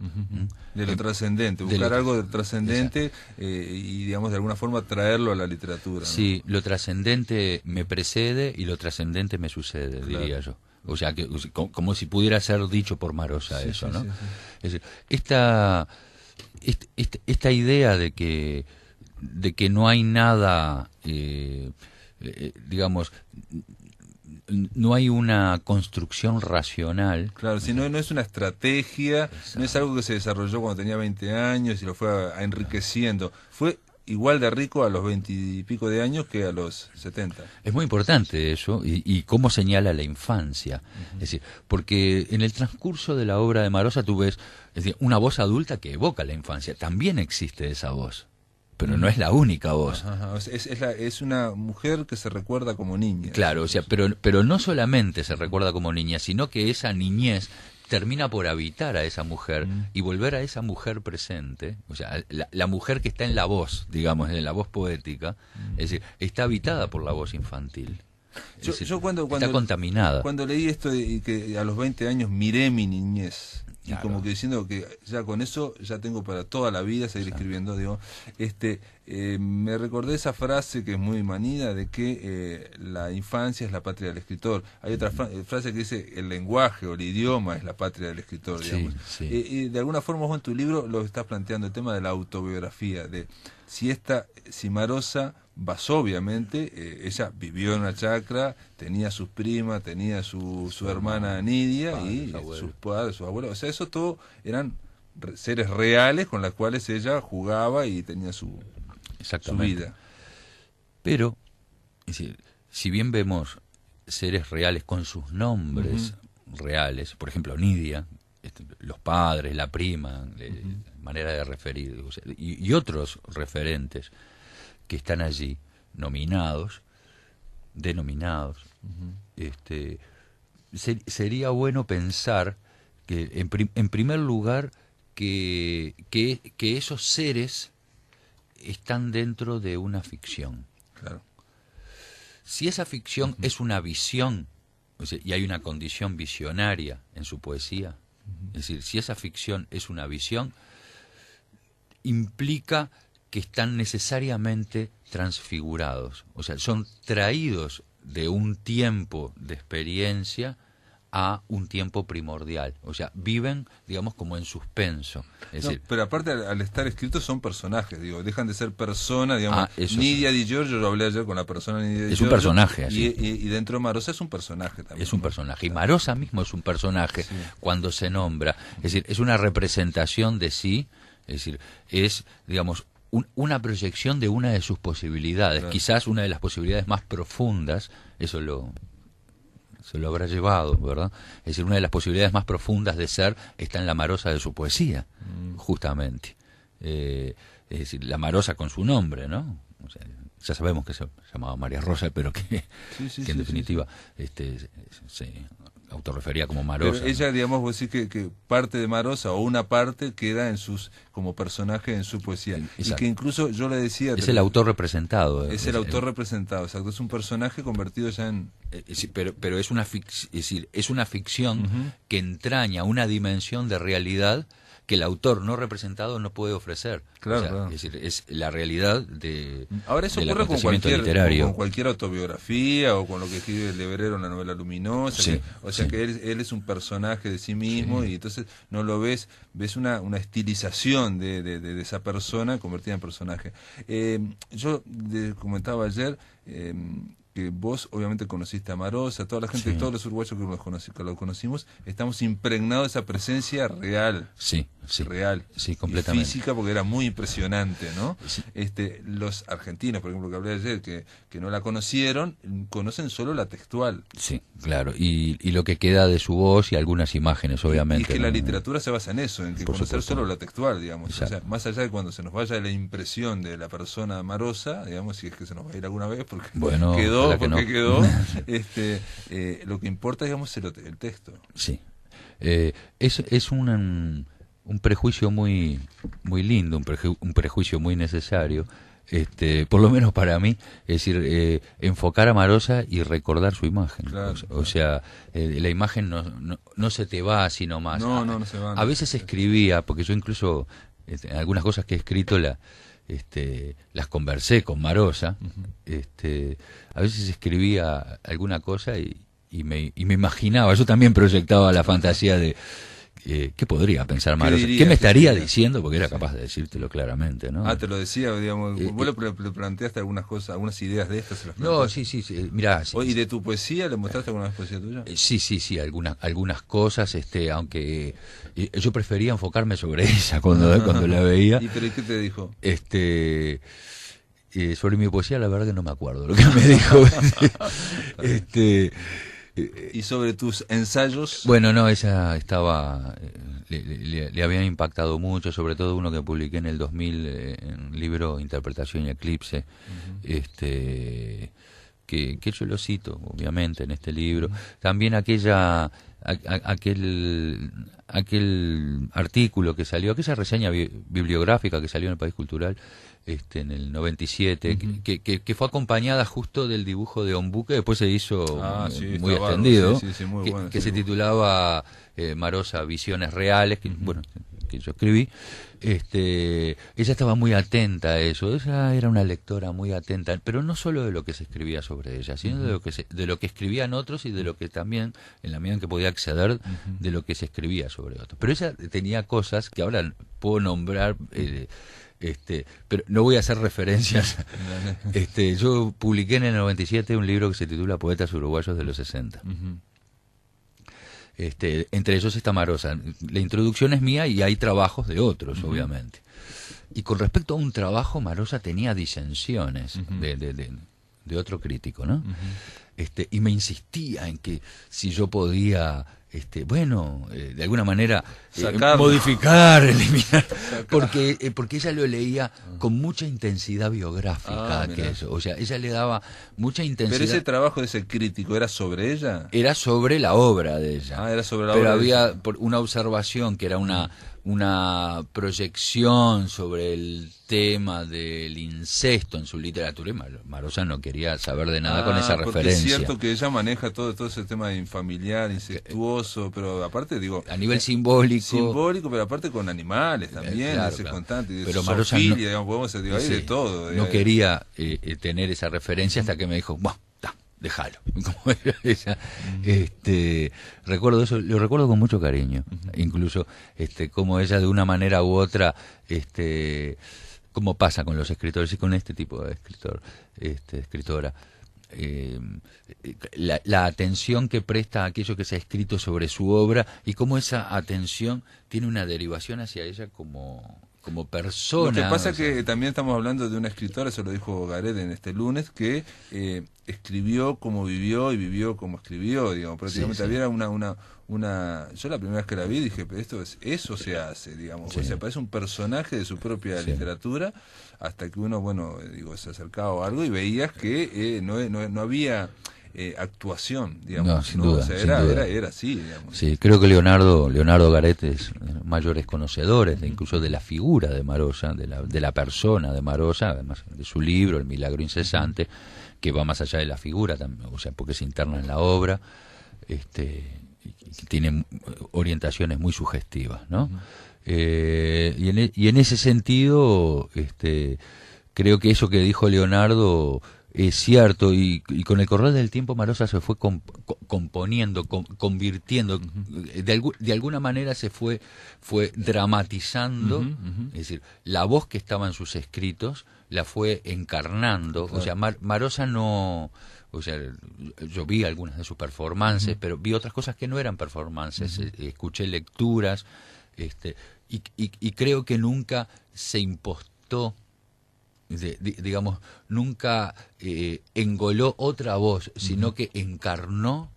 Speaker 2: De lo trascendente, buscar algo del trascendente y, digamos, de alguna forma traerlo a la literatura, ¿no?
Speaker 3: Sí, lo trascendente me precede y lo trascendente me sucede, claro, diría yo. O sea, que como si pudiera ser dicho por Marosa, sí, eso, ¿no? Sí. Es decir, esta idea de que no hay nada, digamos, no hay una construcción racional.
Speaker 2: Claro, si no es una estrategia, exacto, no es algo que se desarrolló cuando tenía 20 años y lo fue enriqueciendo. Fue igual de rico a los 20 y pico de años que a los 70.
Speaker 3: Es muy importante eso, y cómo señala la infancia. Es decir, porque en el transcurso de la obra de Marosa tú ves, es decir, una voz adulta que evoca la infancia. También existe esa voz, pero no es la única voz.
Speaker 2: Es una mujer que se recuerda como niña.
Speaker 3: Claro, o sea, pero no solamente se recuerda como niña, sino que esa niñez termina por habitar a esa mujer y volver a esa mujer presente, o sea, la mujer que está en la voz, digamos, en la voz poética, es decir, está habitada por la voz infantil.
Speaker 2: Yo cuando
Speaker 3: está contaminada.
Speaker 2: Cuando leí esto de que a los 20 años miré mi niñez,
Speaker 3: claro,
Speaker 2: y como que diciendo que ya con eso ya tengo para toda la vida seguir escribiendo, digo, me recordé esa frase que es muy manida de que la infancia es la patria del escritor. Hay otra frase que dice el lenguaje o el idioma es la patria del escritor, digamos.
Speaker 3: Sí.
Speaker 2: Y de alguna forma vos en tu libro lo estás planteando, el tema de la autobiografía, de si Marosa basó, obviamente, ella vivió en una chacra, tenía sus primas, tenía su hermana Nidia y sus padres, sus abuelos, o sea, eso todo eran seres reales con los cuales ella jugaba y tenía su vida.
Speaker 3: Pero, es decir, si bien vemos seres reales con sus nombres reales, por ejemplo, Nidia, los padres, la prima, manera de referir, o sea, y otros referentes que están allí, denominados, sería bueno pensar que, en primer lugar, que esos seres están dentro de una ficción.
Speaker 2: Claro.
Speaker 3: Si esa ficción es una visión, o sea, y hay una condición visionaria en su poesía, es decir, si esa ficción es una visión, implica que están necesariamente transfigurados, o sea, son traídos de un tiempo de experiencia a un tiempo primordial, o sea, viven, digamos, como en suspenso. Es decir,
Speaker 2: pero aparte al estar escritos son personajes, digo, dejan de ser personas, digamos. Nidia Di Giorgio, lo hablé ayer con la persona Nidia Di Giorgio.
Speaker 3: Es un personaje, así.
Speaker 2: Y dentro de Marosa es un personaje también.
Speaker 3: Es un personaje, y Marosa mismo es un personaje cuando se nombra, es decir, es una representación de sí, es decir, es, digamos, una proyección de una de sus posibilidades, claro, quizás una de las posibilidades más profundas, eso se lo habrá llevado, ¿verdad? Es decir, una de las posibilidades más profundas de ser está en la Marosa de su poesía, justamente. Es decir, la Marosa con su nombre, ¿no? O sea, ya sabemos que se llamaba María Rosa, pero que en definitiva se autorrefería como Marosa.
Speaker 2: Pero ella, digamos, vos decís que parte de Marosa o una parte queda en sus como personaje en su poesía.
Speaker 3: Exacto.
Speaker 2: Y que incluso yo le decía...
Speaker 3: Es el autor representado.
Speaker 2: Es el autor representado, exacto. Es un personaje convertido ya en...
Speaker 3: Sí, pero es es decir, es una ficción que entraña una dimensión de realidad que el autor no representado no puede ofrecer.
Speaker 2: Claro,
Speaker 3: o sea,
Speaker 2: claro.
Speaker 3: Es decir, es la realidad de
Speaker 2: Ahora eso
Speaker 3: del
Speaker 2: ocurre
Speaker 3: acontecimiento literario.
Speaker 2: con cualquier autobiografía o con lo que escribe el Lebrero en la novela Luminosa.
Speaker 3: Sí,
Speaker 2: o sea
Speaker 3: sí.
Speaker 2: que él es un personaje de sí mismo y entonces no lo ves una estilización de esa persona convertida en personaje. Yo comentaba ayer... que vos obviamente conociste a Marosa, toda la gente,
Speaker 3: Sí.
Speaker 2: todos los uruguayos que lo conocimos, estamos impregnados de esa presencia real.
Speaker 3: Sí, sí.
Speaker 2: Real.
Speaker 3: Sí,
Speaker 2: Y
Speaker 3: completamente.
Speaker 2: física, porque era muy impresionante, ¿no?
Speaker 3: Sí.
Speaker 2: Los argentinos, por ejemplo, que hablé ayer, que no la conocieron, conocen solo la textual.
Speaker 3: Sí, claro. Y lo que queda de su voz y algunas imágenes, obviamente.
Speaker 2: Y es que
Speaker 3: ¿no?
Speaker 2: la literatura se basa en eso, en que
Speaker 3: Por
Speaker 2: conocer
Speaker 3: supuesto.
Speaker 2: solo la textual, digamos.
Speaker 3: Exacto.
Speaker 2: O sea, más allá de cuando se nos vaya la impresión de la persona Marosa, digamos, si es que se nos va a ir alguna vez, porque
Speaker 3: Bueno,
Speaker 2: quedó,
Speaker 3: ojalá que
Speaker 2: porque
Speaker 3: no.
Speaker 2: quedó, lo que importa, digamos, es el texto.
Speaker 3: Sí. Es un prejuicio muy lindo, un prejuicio muy necesario, por lo menos para mí, es decir, enfocar a Marosa y recordar su imagen.
Speaker 2: Claro,
Speaker 3: o sea, la imagen no se te va así nomás.
Speaker 2: No se va.
Speaker 3: A veces escribía, porque yo incluso algunas cosas que he escrito las conversé con Marosa. A veces escribía alguna cosa y me imaginaba, yo también proyectaba la fantasía de ¿qué podría pensar Marosa?
Speaker 2: diría?
Speaker 3: ¿Qué me
Speaker 2: ¿Qué
Speaker 3: estaría
Speaker 2: sería?
Speaker 3: diciendo? Porque era capaz de decírtelo claramente, ¿no?
Speaker 2: Te lo decía, digamos,
Speaker 3: Eh,
Speaker 2: vos le planteaste algunas cosas, algunas ideas de estas. ¿Se las
Speaker 3: No,
Speaker 2: planteaste?
Speaker 3: sí, mirá.
Speaker 2: ¿Y de tu poesía le mostraste alguna vez poesía tuya?
Speaker 3: Sí, algunas cosas, aunque yo prefería enfocarme sobre ella cuando la veía.
Speaker 2: ¿Y pero qué te dijo?
Speaker 3: Sobre mi poesía, la verdad que no me acuerdo lo que me dijo.
Speaker 2: ¿Y sobre tus ensayos?
Speaker 3: Bueno, no, esa estaba, le habían impactado mucho, sobre todo uno que publiqué en el 2000, en el libro Interpretación y Eclipse, que yo lo cito, obviamente, en este libro. También aquel artículo que salió, aquella reseña bibliográfica que salió en el País Cultural en el 97, que fue acompañada justo del dibujo de Ombú, que después se hizo muy
Speaker 2: está
Speaker 3: extendido,
Speaker 2: bárbaro, sí, muy bueno,
Speaker 3: que se titulaba Marosa, Visiones Reales, que yo escribí. Ella estaba muy atenta a eso, ella era una lectora muy atenta, pero no solo de lo que se escribía sobre ella, sino de lo que escribían otros y de lo que también, en la medida en que podía acceder, de lo que se escribía sobre otros. Pero ella tenía cosas que ahora puedo nombrar, pero no voy a hacer referencias. Yo publiqué en el 97 un libro que se titula Poetas Uruguayos de los 60. Entre ellos está Marosa. La introducción es mía y hay trabajos de otros, obviamente. Y con respecto a un trabajo, Marosa tenía disensiones de otro crítico, ¿no? Y me insistía en que si yo podía, de alguna manera modificar, eliminar, porque ella lo leía con mucha intensidad biográfica, o sea, ella le daba mucha intensidad.
Speaker 2: ¿Pero ese trabajo de ese crítico era sobre ella?
Speaker 3: Era sobre la obra de ella.
Speaker 2: Era sobre la
Speaker 3: pero
Speaker 2: obra.
Speaker 3: Pero había una observación que era una proyección sobre el tema del incesto en su literatura, y Marosa no quería saber de nada con esa referencia.
Speaker 2: Es cierto que ella maneja todo ese tema de infamiliar, incestuoso, pero aparte, digo...
Speaker 3: A nivel simbólico...
Speaker 2: Simbólico, pero aparte con animales también,
Speaker 3: claro.
Speaker 2: Constante, y de
Speaker 3: pero
Speaker 2: Marosa
Speaker 3: no,
Speaker 2: digamos, podemos decir, hay de todo.
Speaker 3: No quería tener esa referencia hasta que me dijo, bueno, déjalo. Como era ella. Recuerdo eso, lo recuerdo con mucho cariño. Incluso como ella de una manera u otra, como pasa con los escritores y con este tipo de escritora, la atención que presta a aquello que se ha escrito sobre su obra y cómo esa atención tiene una derivación hacia ella como persona.
Speaker 2: Lo que pasa es que también estamos hablando de una escritora, eso lo dijo Garet en este lunes, que escribió como vivió y vivió como escribió, digamos, prácticamente había yo la primera vez que la vi dije, pero eso se hace, digamos, o sea, parece un personaje de su propia literatura, hasta que uno, se acercaba a algo y veías que no había actuación, digamos.
Speaker 3: No, sin duda,
Speaker 2: O sea,
Speaker 3: sin duda.
Speaker 2: era así, digamos.
Speaker 3: Sí, creo que Leonardo Garet es mayores conocedores incluso de la figura de Marosa, de la persona de Marosa, además de su libro El milagro incesante, que va más allá de la figura también, o sea, porque se interna en la obra, y tiene orientaciones muy sugestivas, ¿no? Y en ese sentido, creo que eso que dijo Leonardo es cierto, y con el correr del tiempo Marosa se fue componiendo, convirtiendo, de alguna manera se fue dramatizando, es decir, la voz que estaba en sus escritos la fue encarnando, claro. O sea, Marosa no... O sea, yo vi algunas de sus performances, pero vi otras cosas que no eran performances, escuché lecturas, y creo que nunca se impostó, digamos, nunca engoló otra voz, sino que encarnó,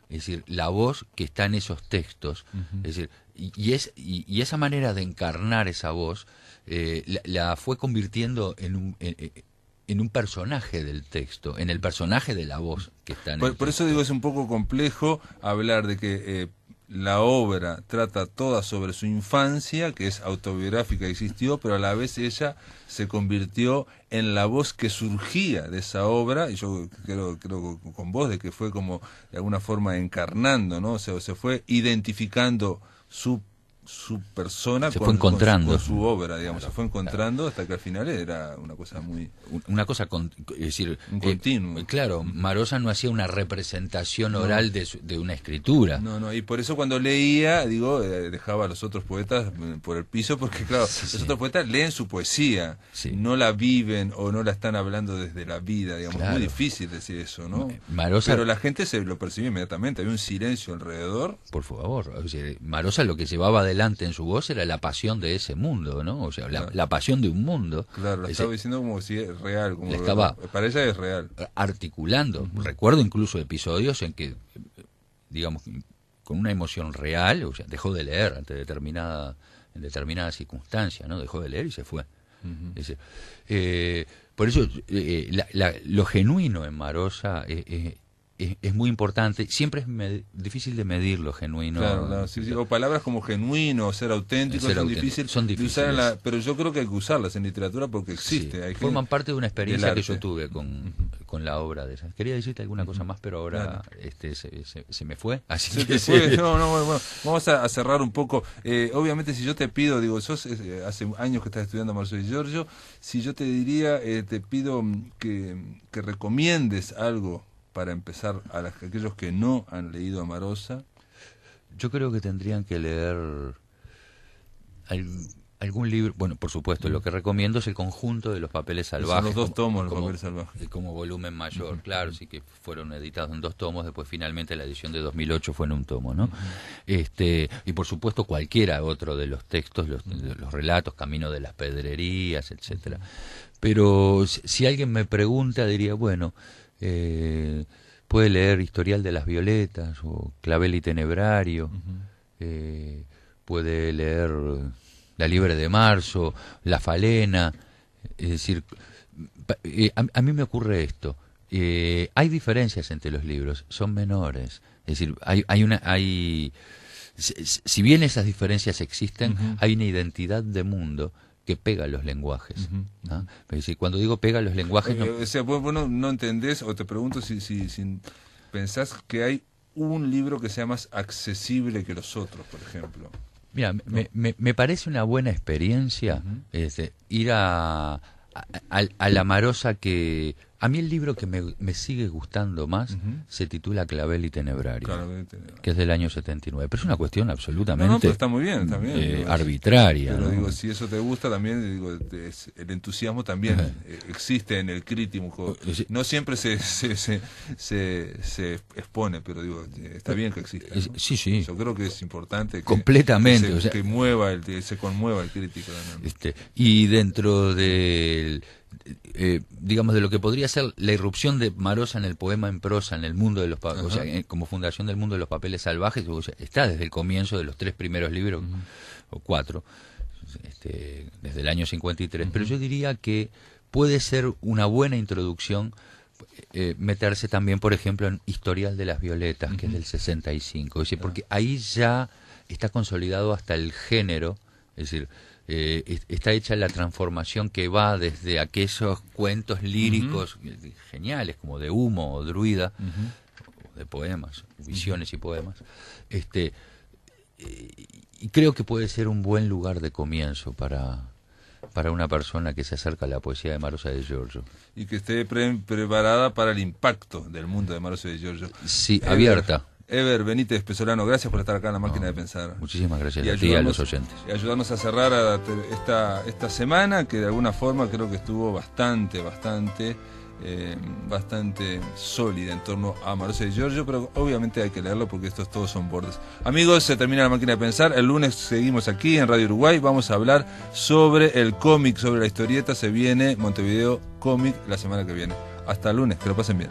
Speaker 3: es decir, la voz que está en esos textos, es decir, y esa manera de encarnar esa voz la fue convirtiendo en un personaje del texto, en el personaje de la voz que está en el texto.
Speaker 2: Por eso digo, es un poco complejo hablar de que la obra trata toda sobre su infancia, que es autobiográfica, existió, pero a la vez ella se convirtió en la voz que surgía de esa obra, y yo creo con vos, de que fue como de alguna forma encarnando, ¿no? O sea, se fue identificando su persona
Speaker 3: se fue encontrando
Speaker 2: con su obra, digamos, se fue encontrando hasta que al final era una cosa muy...
Speaker 3: Una cosa, es decir...
Speaker 2: Un continuo.
Speaker 3: Claro, Marosa no hacía una representación oral de una escritura.
Speaker 2: No, y por eso cuando leía, digo, dejaba a los otros poetas por el piso, porque claro, los otros poetas leen su poesía, no la viven o no la están hablando desde la vida, digamos, claro. Es muy difícil decir eso, ¿no?
Speaker 3: Marosa,
Speaker 2: pero la gente se lo percibe inmediatamente, había un silencio alrededor.
Speaker 3: Por favor, o sea, Marosa lo que llevaba adelante en su voz era la pasión de ese mundo, ¿no? O sea,
Speaker 2: claro.
Speaker 3: la pasión de un mundo.
Speaker 2: Claro, la estaba diciendo como si es real, como
Speaker 3: estaba
Speaker 2: para ella es real.
Speaker 3: Articulando. Recuerdo incluso episodios en que, digamos, con una emoción real, o sea, dejó de leer en determinadas circunstancias, ¿no? Dejó de leer y se fue. Por eso, lo genuino en Marosa es muy importante. Siempre es difícil de medir lo genuino.
Speaker 2: Claro, sí. O palabras como genuino, ser auténtico, son difíciles de usar pero yo creo que hay que usarlas en literatura porque existe.
Speaker 3: Sí, forman parte de una experiencia que yo tuve con la obra de esas. Quería decirte alguna cosa más, pero ahora se me fue. Así
Speaker 2: se
Speaker 3: que
Speaker 2: te fue. Bueno, vamos a cerrar un poco. Obviamente, si yo te pido, digo, sos hace años que estás estudiando Marzo y Giorgio, si yo te diría, te pido que recomiendes algo para empezar a aquellos que no han leído a Marosa.
Speaker 3: Yo creo que tendrían que leer algún libro. Bueno, por supuesto, lo que recomiendo es el conjunto de Los papeles salvajes. Son
Speaker 2: los dos tomos, Los papeles salvajes.
Speaker 3: Como volumen mayor, claro, sí que fueron editados en 2 tomos, después finalmente la edición de 2008 fue en 1 tomo, ¿no? Y por supuesto cualquiera otro de los textos, los relatos, Camino de las Pedrerías, etcétera. Pero si alguien me pregunta, diría, bueno... puede leer Historial de las Violetas o Clavel y Tenebrario, puede leer La Liebre de Marzo, La Falena. Es decir, a mí me ocurre esto, hay diferencias entre los libros, son menores, es decir, si bien esas diferencias existen, hay una identidad de mundo que pega los lenguajes. ¿No? Es decir, cuando digo pega los lenguajes...
Speaker 2: O sea, vos no entendés, o te pregunto si pensás que hay un libro que sea más accesible que los otros, por ejemplo.
Speaker 3: Mira, ¿no? me parece una buena experiencia ir a la Marosa que... A mí el libro que me sigue gustando más se titula Clavel y Tenebrario, que es del año 79. Pero es una cuestión absolutamente
Speaker 2: pero está muy bien,
Speaker 3: arbitraria.
Speaker 2: Pero
Speaker 3: ¿no?
Speaker 2: digo, si eso te gusta también, digo, el entusiasmo también existe en el crítico. No siempre se expone, pero digo, está bien que exista, ¿no?
Speaker 3: Sí.
Speaker 2: Yo creo que es importante
Speaker 3: completamente,
Speaker 2: que se conmueva el crítico.
Speaker 3: Y dentro del... digamos, de lo que podría ser la irrupción de Marosa en el poema en prosa, en el mundo de los papeles, o sea, como fundación del mundo de los papeles salvajes, o sea, está desde el comienzo de los 3 primeros libros, o 4, desde el año 53, pero yo diría que puede ser una buena introducción meterse también, por ejemplo, en Historial de las Violetas, que es del 65. Es decir, porque ahí ya está consolidado hasta el género, es decir, está hecha la transformación que va desde aquellos cuentos líricos geniales, como de Humo o Druida, o de poemas, visiones y poemas, y creo que puede ser un buen lugar de comienzo para una persona que se acerca a la poesía de Marosa de Giorgio.
Speaker 2: Y que esté preparada para el impacto del mundo de Marosa de Giorgio.
Speaker 3: Sí, abierta.
Speaker 2: Ever Benítez Pesolano, gracias por estar acá en La Máquina de Pensar.
Speaker 3: Muchísimas gracias a ti y a los oyentes.
Speaker 2: Y ayudarnos a cerrar esta semana, que de alguna forma creo que estuvo bastante sólida en torno a Marosa de Giorgio, pero obviamente hay que leerlo porque estos todos son bordes. Amigos, se termina La Máquina de Pensar. El lunes seguimos aquí en Radio Uruguay. Vamos a hablar sobre el cómic, sobre la historieta. Se viene Montevideo Cómic la semana que viene. Hasta el lunes, que lo pasen bien.